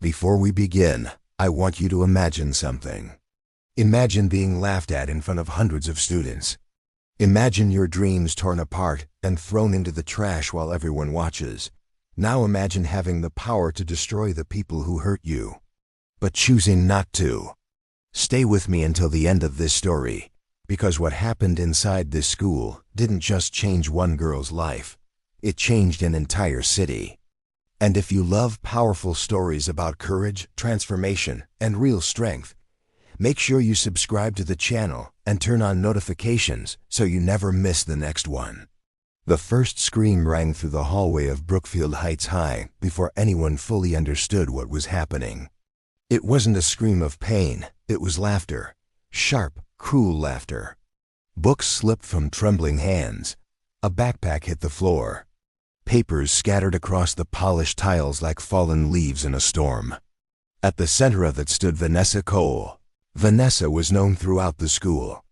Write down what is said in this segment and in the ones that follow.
Before we begin, I want you to imagine something. Imagine being laughed at in front of hundreds of students. Imagine your dreams torn apart and thrown into the trash while everyone watches. Now imagine having the power to destroy the people who hurt you, but choosing not to. Stay with me until the end of this story, because what happened inside this school didn't just change one girl's life, it changed an entire city. And if you love powerful stories about courage, transformation, and real strength, make sure you subscribe to the channel and turn on notifications so you never miss the next one. The first scream rang through the hallway of Brookfield Heights High before anyone fully understood what was happening. It wasn't a scream of pain, it was laughter. Sharp, cruel laughter. Books slipped from trembling hands. A backpack hit the floor. Papers scattered across the polished tiles like fallen leaves in a storm. At the center of it stood Vanessa Cole. Vanessa was known throughout the school.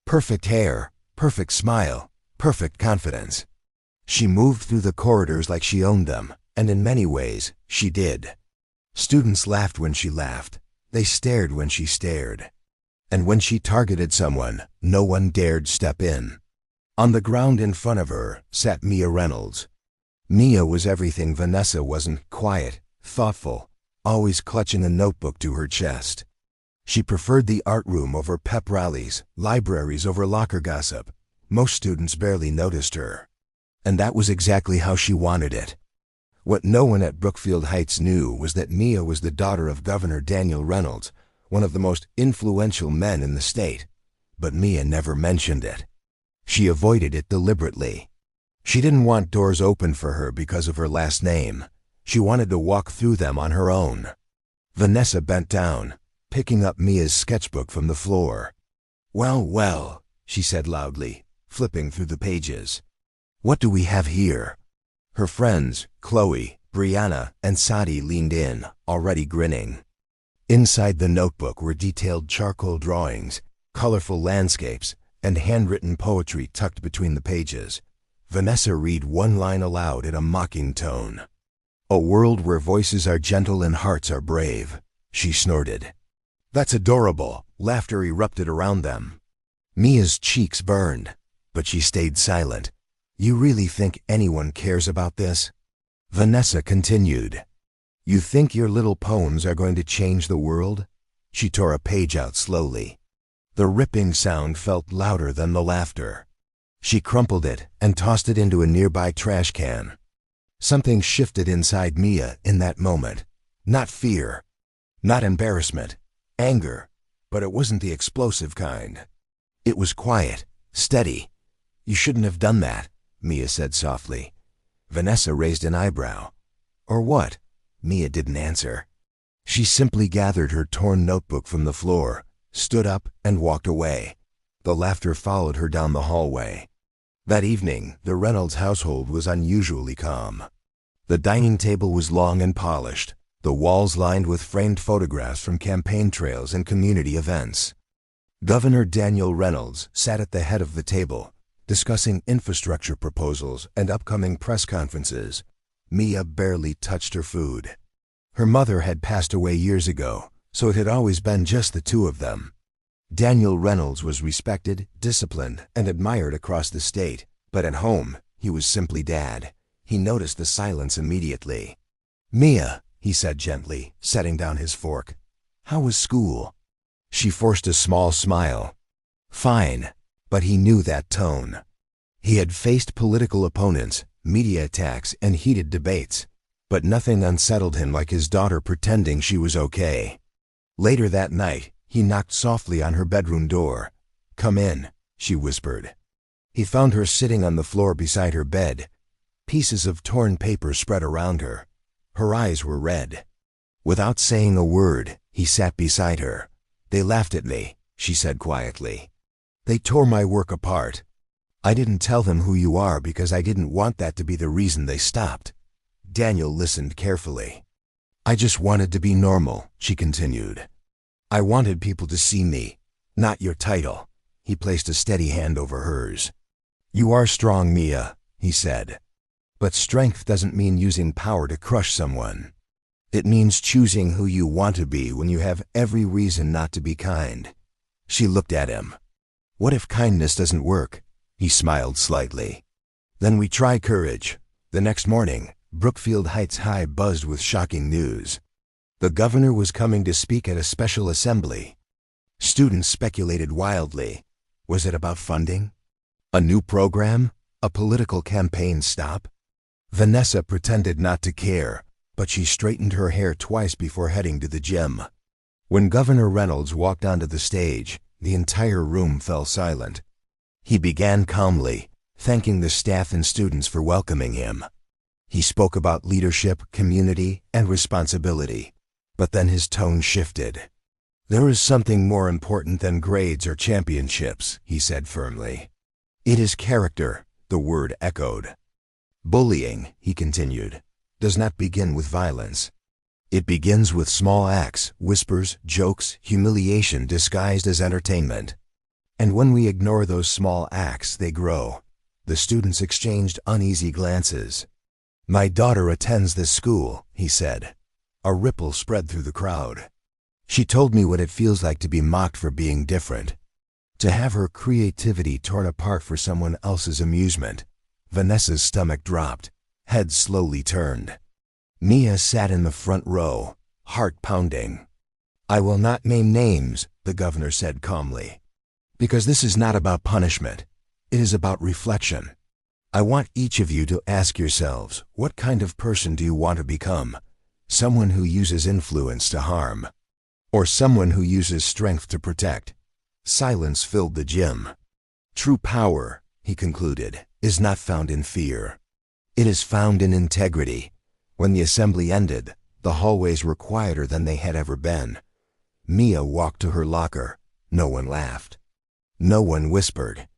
Perfect hair, perfect smile, perfect confidence. She moved through the corridors like she owned them, and in many ways, she did. Students laughed when she laughed. They stared when she stared. And when she targeted someone, no one dared step in. On the ground in front of her sat Mia Reynolds. Mia was everything Vanessa wasn't: quiet, thoughtful, always clutching a notebook to her chest. She preferred the art room over pep rallies, libraries over locker gossip. Most students barely noticed her. And that was exactly how she wanted it. What no one at Brookfield Heights knew was that Mia was the daughter of Governor Daniel Reynolds, one of the most influential men in the state. But Mia never mentioned it. She avoided it deliberately. She didn't want doors open for her because of her last name. She wanted to walk through them on her own. Vanessa bent down, picking up Mia's sketchbook from the floor. "Well, well," she said loudly, flipping through the pages. "What do we have here?" Her friends, Chloe, Brianna, and Sadie leaned in, already grinning. Inside the notebook were detailed charcoal drawings, colorful landscapes, and handwritten poetry tucked between the pages. Vanessa read one line aloud in a mocking tone. "A world where voices are gentle and hearts are brave," she snorted. "That's adorable." Laughter erupted around them. Mia's cheeks burned, but she stayed silent. "You really think anyone cares about this?" Vanessa continued. "You think your little poems are going to change the world?" She tore a page out slowly. The ripping sound felt louder than the laughter. She crumpled it and tossed it into a nearby trash can. Something shifted inside Mia in that moment. Not fear, not embarrassment, anger, but it wasn't the explosive kind. It was quiet, steady. "You shouldn't have done that," Mia said softly. Vanessa raised an eyebrow. "Or what?" Mia didn't answer. She simply gathered her torn notebook from the floor, stood up, and walked away. The laughter followed her down the hallway. That evening, the Reynolds household was unusually calm. The dining table was long and polished, the walls lined with framed photographs from campaign trails and community events. Governor Daniel Reynolds sat at the head of the table, discussing infrastructure proposals and upcoming press conferences. Mia barely touched her food. Her mother had passed away years ago, so it had always been just the two of them. Daniel Reynolds was respected, disciplined, and admired across the state, but at home, he was simply Dad. He noticed the silence immediately. "Mia," he said gently, setting down his fork. "How was school?" She forced a small smile. "Fine," but he knew that tone. He had faced political opponents, media attacks, and heated debates, but nothing unsettled him like his daughter pretending she was okay. Later that night, he knocked softly on her bedroom door. "Come in," she whispered. He found her sitting on the floor beside her bed. Pieces of torn paper spread around her. Her eyes were red. Without saying a word, he sat beside her. "They laughed at me," she said quietly. "They tore my work apart. I didn't tell them who you are because I didn't want that to be the reason they stopped." Daniel listened carefully. "I just wanted to be normal," she continued. "I wanted people to see me, not your title." He placed a steady hand over hers. "You are strong, Mia," he said. "But strength doesn't mean using power to crush someone." It means choosing who you want to be when you have every reason not to be kind. She looked at him. What if kindness doesn't work? He smiled slightly. Then we try courage. The next morning, Brookfield Heights High buzzed with shocking news. The governor was coming to speak at a special assembly. Students speculated wildly. Was it about funding? A new program? A political campaign stop? Vanessa pretended not to care, but she straightened her hair twice before heading to the gym. When Governor Reynolds walked onto the stage, the entire room fell silent. He began calmly, thanking the staff and students for welcoming him. He spoke about leadership, community, and responsibility. But then his tone shifted. There is something more important than grades or championships, he said firmly. It is character, the word echoed. Bullying, he continued, does not begin with violence. It begins with small acts, whispers, jokes, humiliation disguised as entertainment. And when we ignore those small acts, they grow. The students exchanged uneasy glances. My daughter attends this school, he said. A ripple spread through the crowd. She told me what it feels like to be mocked for being different. To have her creativity torn apart for someone else's amusement. Vanessa's stomach dropped. Head slowly turned. Mia sat in the front row, heart pounding. I will not name names, the governor said calmly. Because this is not about punishment. It is about reflection. I want each of you to ask yourselves, what kind of person do you want to become? Someone who uses influence to harm, or someone who uses strength to protect? Silence filled the gym. True power, he concluded, is not found in fear. It is found in integrity. When the assembly ended, the hallways were quieter than they had ever been. Mia walked to her locker. No one laughed. No one whispered.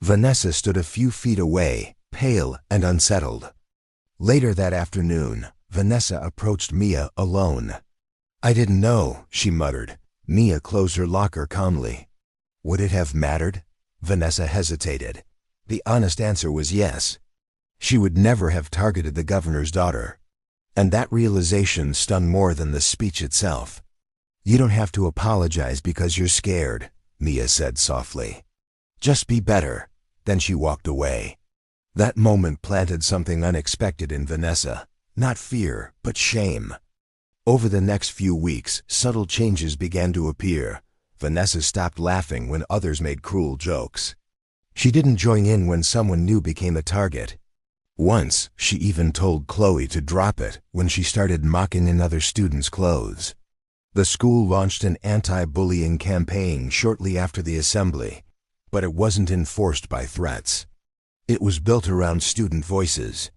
Vanessa stood a few feet away, pale and unsettled. Later that afternoon, Vanessa approached Mia alone. I didn't know, she muttered. Mia closed her locker calmly. Would it have mattered? Vanessa hesitated. The honest answer was yes. She would never have targeted the governor's daughter. And that realization stunned more than the speech itself. You don't have to apologize because you're scared, Mia said softly. Just be better. Then she walked away. That moment planted something unexpected in Vanessa. Not fear, but shame. Over the next few weeks, subtle changes began to appear. Vanessa stopped laughing when others made cruel jokes. She didn't join in when someone new became a target. Once, she even told Chloe to drop it when she started mocking in other students' clothes. The school launched an anti-bullying campaign shortly after the assembly, but it wasn't enforced by threats. It was built around student voices.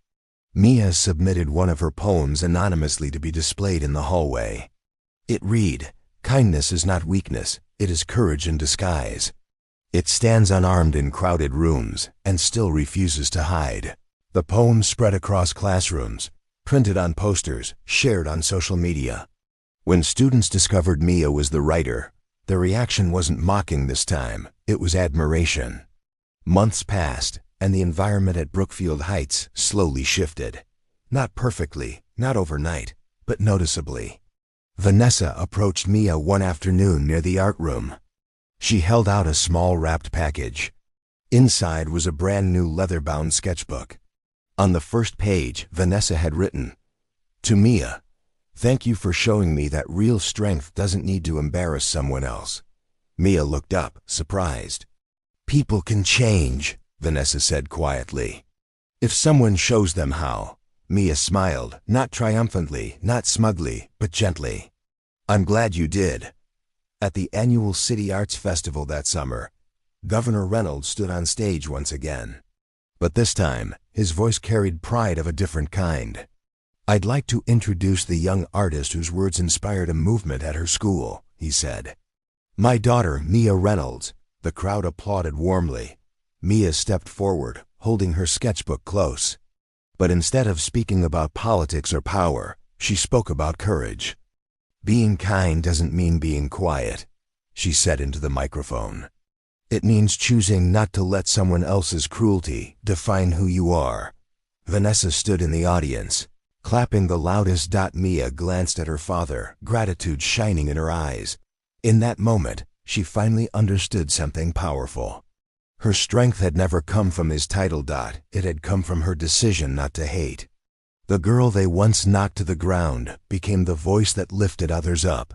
Mia submitted one of her poems anonymously to be displayed in the hallway. It read, "Kindness is not weakness, it is courage in disguise. It stands unarmed in crowded rooms and still refuses to hide." The poem spread across classrooms, printed on posters, shared on social media. When students discovered Mia was the writer, their reaction wasn't mocking this time, it was admiration. Months passed, and the environment at Brookfield Heights slowly shifted. Not perfectly, not overnight, but noticeably. Vanessa approached Mia one afternoon near the art room. She held out a small wrapped package. Inside was a brand new leather-bound sketchbook. On the first page, Vanessa had written, "To Mia, thank you for showing me that real strength doesn't need to embarrass someone else." Mia looked up, surprised. "People can change," Vanessa said quietly. "If someone shows them how." Mia smiled, not triumphantly, not smugly, but gently. "I'm glad you did." At the annual City Arts Festival that summer, Governor Reynolds stood on stage once again. But this time, his voice carried pride of a different kind. "I'd like to introduce the young artist whose words inspired a movement at her school," he said. "My daughter, Mia Reynolds." The crowd applauded warmly. Mia stepped forward, holding her sketchbook close. But instead of speaking about politics or power, she spoke about courage. "Being kind doesn't mean being quiet," she said into the microphone. "It means choosing not to let someone else's cruelty define who you are." Vanessa stood in the audience, clapping the loudest. Mia glanced at her father, gratitude shining in her eyes. In that moment, she finally understood something powerful. Her strength had never come from his title. It had come from her decision not to hate. The girl they once knocked to the ground became the voice that lifted others up.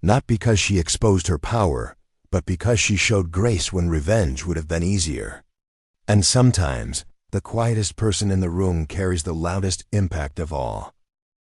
Not because she exposed her power, but because she showed grace when revenge would have been easier. And sometimes, the quietest person in the room carries the loudest impact of all.